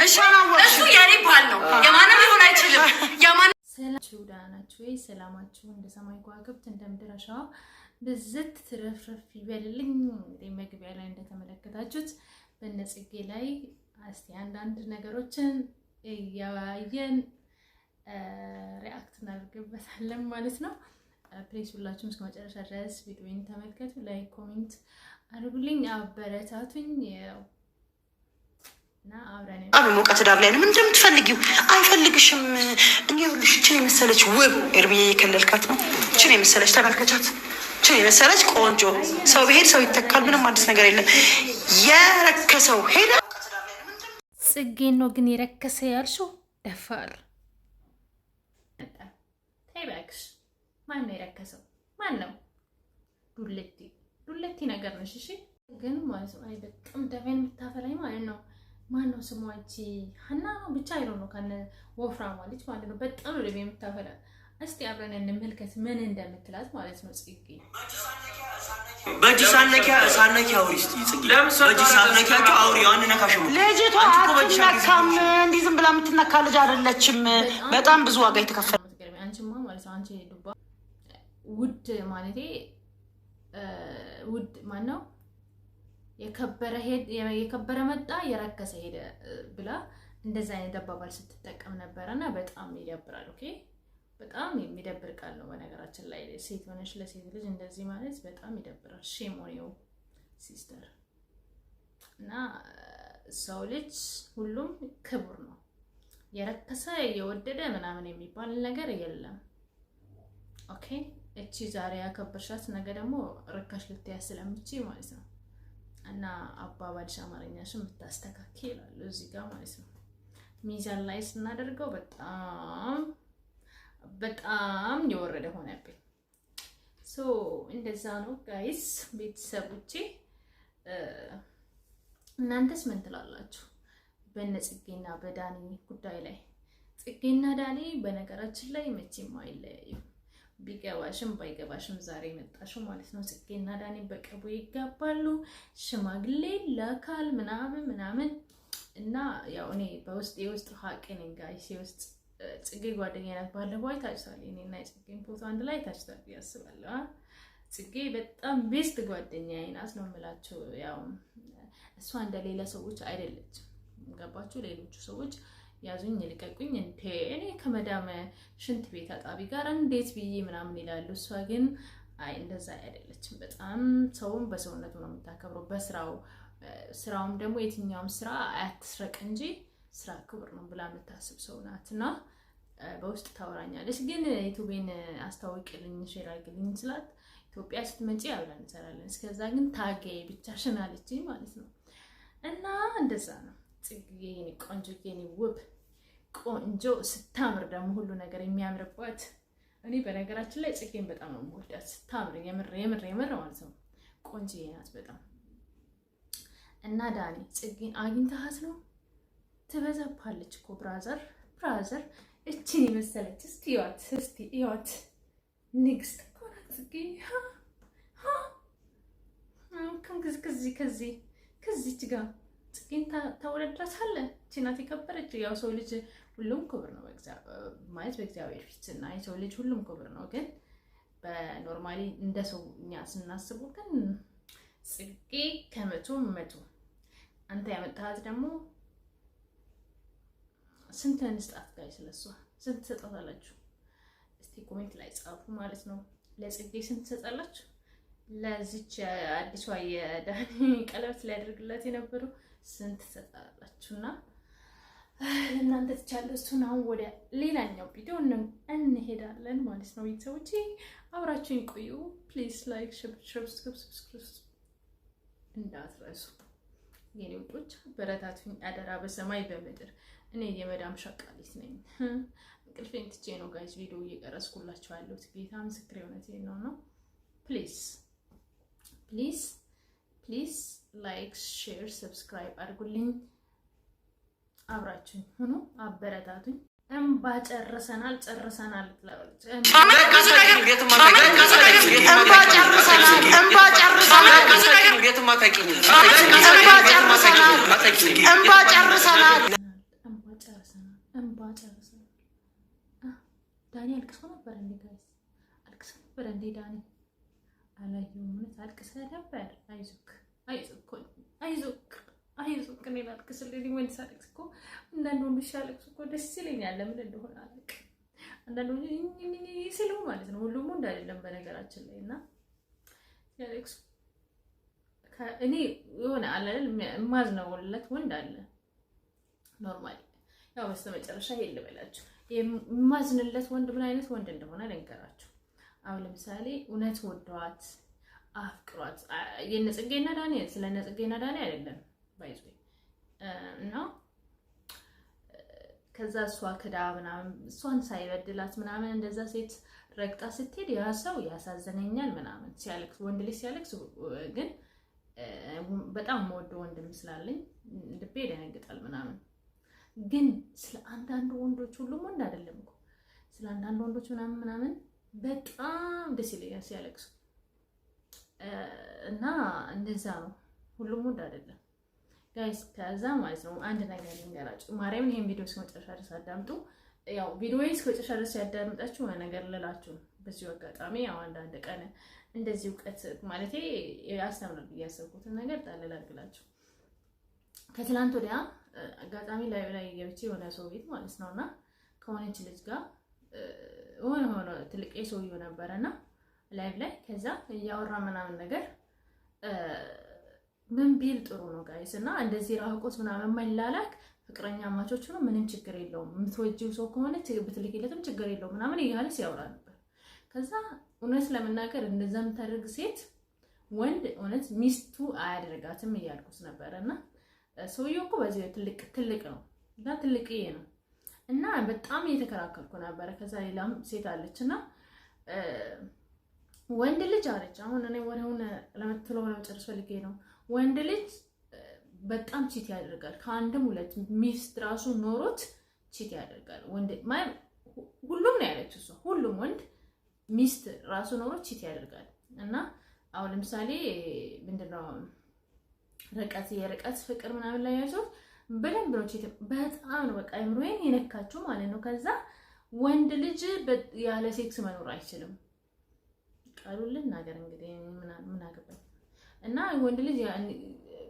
እሱ የኔ ባል ነው። የማንም ሊሆን አይችልም። ሰላማችሁ ወይ ሰላማችሁ እንደ ሰማይ ከዋክብት እንደ ምድር አሸዋ ብዝት ትረፍረፍ ይበልልኝ። እንግዲህ መግቢያ ላይ እንደተመለከታችሁት በነጽጌ ላይ እስቲ አንዳንድ ነገሮችን እያየን ሪአክት እናደርግበታለን ማለት ነው። ፕሊዝ ሁላችሁም እስከ መጨረሻ ድረስ ቪዲዮውን ተመልከቱ፣ ላይክ ኮሜንት አድርጉልኝ፣ አበረታቱኝ። እና አብረን ሙቀት ዳር ላይ ምን እንደምትፈልጊው አይፈልግሽም። እኔ ሁሉሽ እቺን የመሰለች ውብ ኤርቢዬ የከለልካት ነው። እቺን የመሰለች ተመልከቻት። እቺን የመሰለች ቆንጆ ሰው ብሄድ ሰው ይተካል። ምንም አዲስ ነገር የለም። የረከሰው ሄደ። ጽጌን ነው ግን የረከሰ ያልሽው ደፋር ታይባክስ። ማን ነው የረከሰው? ማን ነው? ዱለቲ ነገር ነሽ። እሺ ግን ማለት ነው አይ በጣም ደፈን የምታፈላኝ ማለት ነው። ማን ነው ስሟ? እቺ ሀና ነው ብቻ አይደው ነው ከነ ወፍራም ልጅ ማለት ነው። በጣም ነው ደም የምታፈላ። እስቲ አብረን እንመልከት ምን እንደምትላት ማለት ነው። ጽጌ በጂ ሳነኪያ አውሪ እስቲ ጽጌ በጂ ሳነኪያቸው አውሪ ያን ነካሽሙ ልጅቷ አትነካም። እንዲህ ዝም ብላ የምትነካ ልጅ አይደለችም። በጣም ብዙ ዋጋ የተከፈለ አንቺማ ማለት ነው። አንቺ ዱባ ውድ ማለቴ ውድ ማን ነው የከበረ መጣ የረከሰ ሄደ ብላ እንደዛ አይነት አባባል ስትጠቀም ነበርና በጣም ይደብራል። ኦኬ በጣም የሚደብር ቃል ነው። በነገራችን ላይ ሴት ሆነሽ ለሴት ልጅ እንደዚህ ማለት በጣም ይደብራል። ሼም ኦን ዩ ሲስተር። እና ሰው ልጅ ሁሉም ክቡር ነው። የረከሰ የወደደ ምናምን የሚባል ነገር የለም። ኦኬ እቺ ዛሬ ያከበርሻት ነገ ደግሞ ርካሽ ልትያዝ ስለምትችይ ማለት ነው። እና አባባልሽ አማርኛሽን ብታስተካክል ይላሉ እዚህ ጋር ማለት ነው። ሚዛን ላይ ስናደርገው በጣም የወረደ ሆነብኝ። ሶ እንደዛ ነው ጋይስ ቤተሰቦቼ። እናንተስ ምን ትላላችሁ በነጽጌና በዳኒ ጉዳይ ላይ? ጽጌና ዳኒ በነገራችን ላይ መቼም አይለያዩም። ቢገባሽም ባይገባሽም ዛሬ መጣሽው ማለት ነው። ጽጌና ዳኒ በቅርቡ ይጋባሉ። ሽማግሌ ለካል ምናምን እና ያው እኔ የውስጥ ሀቅ ነኝ ጋይስ። የውስጥ ጽጌ ጓደኛ ናት። ባለፈው አይታችኋል። እኔና የጽጌን ፎቶ አንድ ላይ አይታችኋል ያስባለሁ። ጽጌ በጣም ቤስት ጓደኛዬ ናት ነው የምላችሁ። ያው እሷ እንደሌላ ሰዎች አይደለችም። ገባችሁ? ሌሎቹ ሰዎች ያዙኝ ልቀቁኝ እንዴ እኔ ከመዳም ሽንት ቤት አጣቢ ጋር እንዴት ብዬ ምናምን ይላሉ። እሷ ግን አይ እንደዛ አይደለችም። በጣም ሰውን በሰውነቱ ነው የምታከብረው፣ ስራውም ደግሞ የትኛውም ስራ አያትስረቅ እንጂ ስራ ክብር ነው ብላ የምታስብ ሰው ናትና በውስጥ ታወራኛለች። ግን ዩቲዩብን አስተዋውቂልኝ ሼር አድርግልኝ ስላት ኢትዮጵያ ስትመጪ አብረን እንሰራለን፣ እስከዛ ግን ታገይ ብቻሽን አለችኝ ማለት ነው። እና እንደዛ ነው ጽጌ ቆንጆ የኔ ውብ ቆንጆ ስታምር ደግሞ ሁሉ ነገር የሚያምርባት። እኔ በነገራችን ላይ ጽጌን በጣም ነው የምወዳት። ስታምር የምር ማለት ነው። ቆንጆ ናት በጣም። እና ዳኒ ጽጌን አግኝተሃት ነው? ትበዛብሃለች እኮ ብራዘር እቺን የመሰለች እስቲ ይዋት ንግስት እኮ ናት ጽጌ። ከዚች ጋር ጽጌን ታወዳድራታለህ? ቺናት የከበረች። ያው ሰው ልጅ ሁሉም ክብር ነው ማለት በእግዚአብሔር ፊት እና የሰው ልጅ ሁሉም ክብር ነው። ግን በኖርማሊ እንደ ሰው እኛ ስናስቡ ግን ጽጌ ከመቶ አንተ ያመጣሃት ደግሞ ስንት እንስጣት ጋር ስለሷ ስንት ትሰጣላችሁ? እስቲ ኮሜንት ላይ ጻፉ ማለት ነው። ለጽጌ ስንት ትሰጣላችሁ? ለዚች አዲሷ የዳኒ ቀለበት ሊያደርግላት የነበረው ስንት ትሰጣላችሁና እናንተ ትቻለ እሱን። አሁን ወደ ሌላኛው ቪዲዮ እንሄዳለን ማለት ነው። ቤተሰቦቼ አብራችሁን ቆዩ ፕሊዝ። ላይክ ሰብስክራይብ እንዳትረሱ የኔ ውዶች። በረታቱኝ አደራ በሰማይ በምድር። እኔ የመዳም ሻቃሊት ነኝ። እንቅልፌን ትቼ ነው ጋይስ ቪዲዮ እየቀረስኩላችሁ ያለሁት። ጌታ ምስክሬ እውነቴን ነው። ፕሊዝ ላይክ ሼር ሰብስክራይብ አድርጉልኝ። አብራችሁኝ ሁኑ፣ አበረታቱኝ። እንባ ጨርሰናል ጨርሰናል፣ እንባ ጨርሰናል። ዳኒ አልቅሶ ነበር እንዴ ጋይስ? አልቅሶ ነበር እንዴ ዳኒ? አላየሁም። እውነት አልቅሰ ነበር። አይዞክ እኔ ላልቅስልኝ። ወንድ ሳለቅስ እኮ አንዳንድ ወንዶች ሲያለቅሱ እኮ ደስ ይለኛል። ለምን እንደሆነ አላውቅም። አንዳንድ ወንዶች ሲሉ ማለት ነው። ሁሉም ወንድ አይደለም በነገራችን ላይ እና ሲያለቅሱ እኔ የሆነ አለ አይደል የማዝነውለት ወንድ አለ ኖርማሊ። ያው በስተመጨረሻ ይሄ ልበላችሁ የማዝንለት ወንድ ምን አይነት ወንድ እንደሆነ ልንገራችሁ። አሁን ለምሳሌ እውነት ወዷት አፍቅሯት የነጽጌና ዳኒ ስለ ነጽጌና ዳኒ አይደለም ባይዙ እና ከዛ እሷ ክዳ ምናምን እሷን ሳይበድላት ምናምን እንደዛ ሴት ረግጣ ስትሄድ ያ ሰው ያሳዘነኛል ምናምን ሲያለቅስ ወንድ ልጅ ሲያለቅስ ግን በጣም የምወደው ወንድም ስላለኝ ልቤ ይደነግጣል ምናምን። ግን ስለ አንዳንድ ወንዶች ሁሉም ወንድ አይደለም እኮ ስለ አንዳንድ ወንዶች ምናምን በጣም ደስ ይለኛል ሲያለቅሱ እና እንደዛ ነው። ሁሉም ወንድ አይደለም ጋይስ። ከዛ ማለት ነው አንድ ነገር ልንገራችሁ ማርያምን፣ ይሄን ቪዲዮ እስከ መጨረሻ ድረስ አዳምጡ። ያው ቪዲዮውን እስከ መጨረሻ ድረስ ያዳምጣችሁ ነገር ልላችሁ በዚሁ አጋጣሚ ያው አንዳንድ ቀን እንደዚህ እውቀት ማለቴ ያስተምራል ብዬ ያሰብኩትን ነገር ታለላልግላችሁ። ከትላንት ወዲያ አጋጣሚ ላይ ገብቼ የሆነ ሰው ቤት ማለት ነውና ከሆነች ልጅ ጋር ሆነ ትልቅ ሰውዬው ነበረና ላይቭ ላይ ከዛ እያወራ ምናምን ነገር ምን ቢል ጥሩ ነው ጋይስ እና እንደዚህ ራቆት ምናምን የማይላላክ ፍቅረኛ ማቾች ነው ምንም ችግር የለውም የምትወጂው ሰው ከሆነ ብትልኪለትም ችግር የለውም ምናምን እያለ ሲያወራ ነበር። ከዛ እውነት ለመናገር እንደዛ የምታደርግ ሴት ወንድ እውነት ሚስቱ አያደርጋትም እያልኩት ነበርና ሰውዬው እኮ በዚህ ትልቅ ነው እና ትልቅዬ ነው እና በጣም እየተከራከርኩ ነበር። ከዛ ሌላም ሴት አለችና ወንድ ልጅ አለች አሁን እኔ ወሬውን ለምትለው ለመጨረስ ፈልጌ ነው። ወንድ ልጅ በጣም ቺት ያደርጋል። ከአንድም ሁለት ሚስት ራሱ ኖሮት ቺት ያደርጋል። ወንድ ማለት ሁሉም ነው ያለችው እሷ። ሁሉም ወንድ ሚስት ራሱ ኖሮት ቺት ያደርጋል እና አሁን ለምሳሌ ምንድነው የርቀት ፍቅር ምናምን ላይ ያለው በደንብ ነው ቺት በጣም ነው በቃ አይምሮዬን የነካቸው ማለት ነው። ከዛ ወንድ ልጅ ያለ ሴክስ መኖር አይችልም። ቃሉልን ነገር እንግዲህ ምን አገባኝ እና ወንድ ልጅ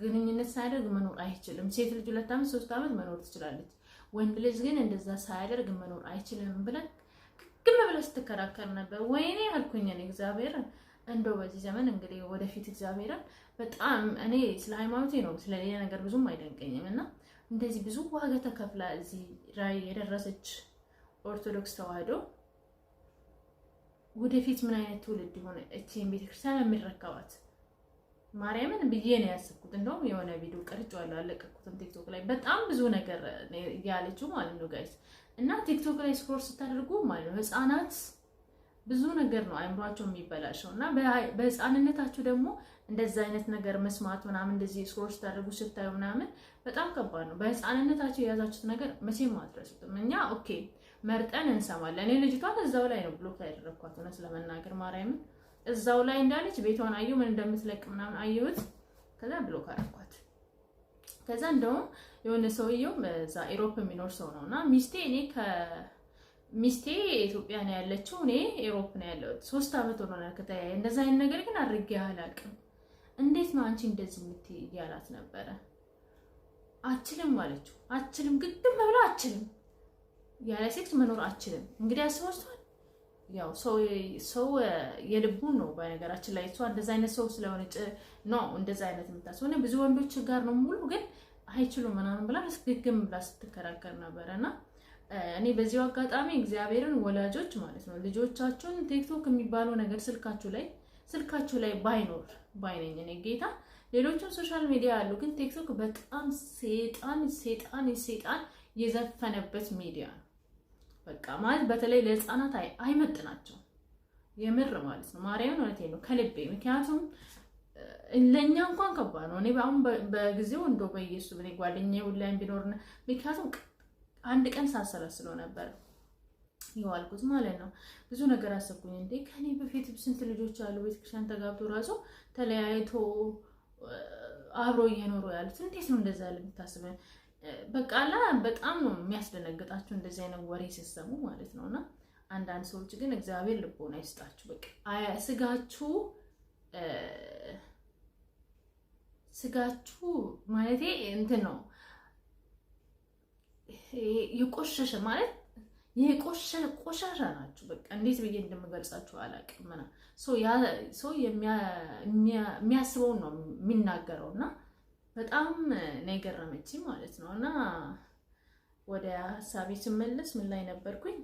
ግንኙነት ሳያደርግ መኖር አይችልም። ሴት ልጅ 2 ዓመት 3 ዓመት መኖር ትችላለች። ወንድ ልጅ ግን እንደዛ ሳያደርግ መኖር አይችልም ብለን ግም ብለህ ስትከራከር ነበር። ወይኔ አልኩኝ እኔ እግዚአብሔር እንደው በዚህ ዘመን እንግዲህ ወደፊት እግዚአብሔርን በጣም እኔ ስለ ሃይማኖቴ ነው ስለሌላ ነገር ብዙም አይደንቀኝም እና እንደዚህ ብዙ ዋጋ ተከፍላ እዚህ ላይ የደረሰች ኦርቶዶክስ ተዋህዶ ወደፊት ምን አይነት ትውልድ ይሆን እቺን ቤተክርስቲያን የሚረከባት ማርያምን ብዬ ነው ያሰብኩት። እንደውም የሆነ ቪዲዮ ቀርጬዋለሁ አለቀኩትም ቲክቶክ ላይ በጣም ብዙ ነገር ያለችው ማለት ነው ጋይስ። እና ቲክቶክ ላይ ስክሮል ስታደርጉ ማለት ነው ህፃናት ብዙ ነገር ነው አይምሯቸው የሚበላሸው እና በህፃንነታችሁ ደግሞ እንደዛ አይነት ነገር መስማት ምናምን እንደዚህ ስክሮል ስታደርጉ ስታዩ ምናምን በጣም ከባድ ነው። በህፃንነታችሁ የያዛችሁት ነገር መቼም አትረሱትም። እኛ ኦኬ መርጠን እንሰማለን። እኔ ልጅቷን እዛው ላይ ነው ብሎክ ያደረኳት ነው ስለመናገር ማርያምን እዛው ላይ እንዳለች ቤቷን አየሁ ምን እንደምትለቅ ምናምን አየሁት። ከዛ ብሎክ አደረኳት። ከዛ እንደውም የሆነ ሰውየው በዛ ኢሮፕ የሚኖር ሰው ነውና ሚስቴ ኢትዮጵያ ነው ያለችው እኔ ኢሮፕ ነው ያለሁት 3 ዓመት ሆኖናል ከተያየ እንደዛ አይነት ነገር ግን አድርጌ አላውቅም። እንዴት ነው አንቺ እንደዚህ የምትይ ያላት ነበረ። አችልም ማለችው አችልም ግድም ብላ አችልም ያለ ሴክስ መኖር አችልም። እንግዲህ አስባችኋል ያው ሰው የልቡን ነው በነገራችን ላይ እሷ እንደዛ አይነት ሰው ስለሆነች ነው እንደዛ አይነት የምታስበው። ብዙ ወንዶች ጋር ነው ሙሉ ግን አይችሉም ምናምን ብላ ስግግም ብላ ስትከራከር ነበርና እኔ በዚሁ አጋጣሚ እግዚአብሔርን ወላጆች ማለት ነው ልጆቻችሁን ቲክቶክ የሚባለው ነገር ስልካችሁ ላይ ባይኖር ባይነኝ እኔ ጌታ ሌሎችም ሶሻል ሚዲያ አሉ ግን ቲክቶክ በጣም ሴጣን የዘፈነበት ሚዲያ ነው። በቃ ማለት በተለይ ለህፃናት አይመጥናቸው የምር ማለት ነው። ማርያምን እውነቴን ነው ከልቤ። ምክንያቱም ለኛ እንኳን ከባድ ነው። እኔ አሁን በጊዜው እንደው በኢየሱስ ብኔ ጓደኛዬ ሁላም ቢኖርና ምክንያቱም አንድ ቀን ሳሰላስለው ነበር ይዋልኩት ማለት ነው። ብዙ ነገር አሰብኩኝ። እንዴ ከኔ በፊት ስንት ልጆች አሉ ቤተክርስቲያን ተጋብቶ ራሱ ተለያይቶ አብሮ እየኖሩ ያሉት እንዴት ነው እንደዛ ያለ የምታስበው? በቃላ በጣም ነው የሚያስደነግጣችሁ እንደዚህ አይነት ወሬ ሲሰሙ ማለት ነውና አንዳንድ ሰዎች ግን እግዚአብሔር ልቦና ይስጣችሁ። በቃ ስጋችሁ ማለቴ እንትን ነው የቆሸሸ ማለት ቆሻሻ ናችሁ። በቃ እንዴት ብዬ እንደምገልጻችሁ አላውቅም። ሰው የሚያስበውን ነው የሚናገረውና በጣም ነው የገረመችኝ ማለት ነው። እና ወደ ሀሳቤ ስመለስ ምን ላይ ነበርኩኝ?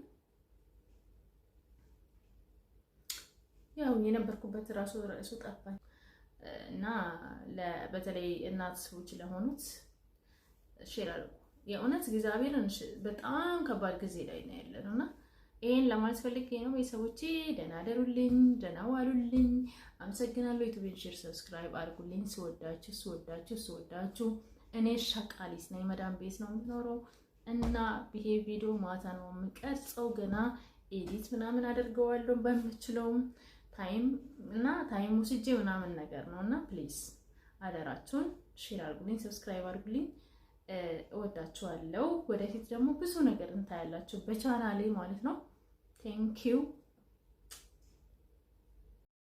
ያው የነበርኩበት ራሱ ጠፋኝ። እና በተለይ እናት ሰዎች ለሆኑት ሼር አድርጉ። የእውነት እግዚአብሔርን በጣም ከባድ ጊዜ ላይ ነው ያለነው እና ይሄን ለማለት ፈልጌ ነው። ቤተሰቦቼ ደህና ደሩልኝ፣ ደህና ዋሉልኝ። አመሰግናለሁ። ዩቲዩብ ሼር፣ ሰብስክራይብ አድርጉልኝ። ስወዳችሁ እኔ ሻቃሊስ ነኝ። መዳም ቤት ነው የምኖረው እና ይሄ ቪዲዮ ማታ ነው የምቀርጸው። ገና ኤዲት ምናምን አደርገዋለሁ በምችለውም ታይም ወስጄ ምናምን ነገር ነውና ፕሊዝ አደራችሁን ሼር አድርጉልኝ፣ ሰብስክራይብ አድርጉልኝ። እወዳችኋለሁ። ወደፊት ደግሞ ብዙ ነገር እንታያላችሁ በቻናሌ ማለት ነው። ቴንክ ዩ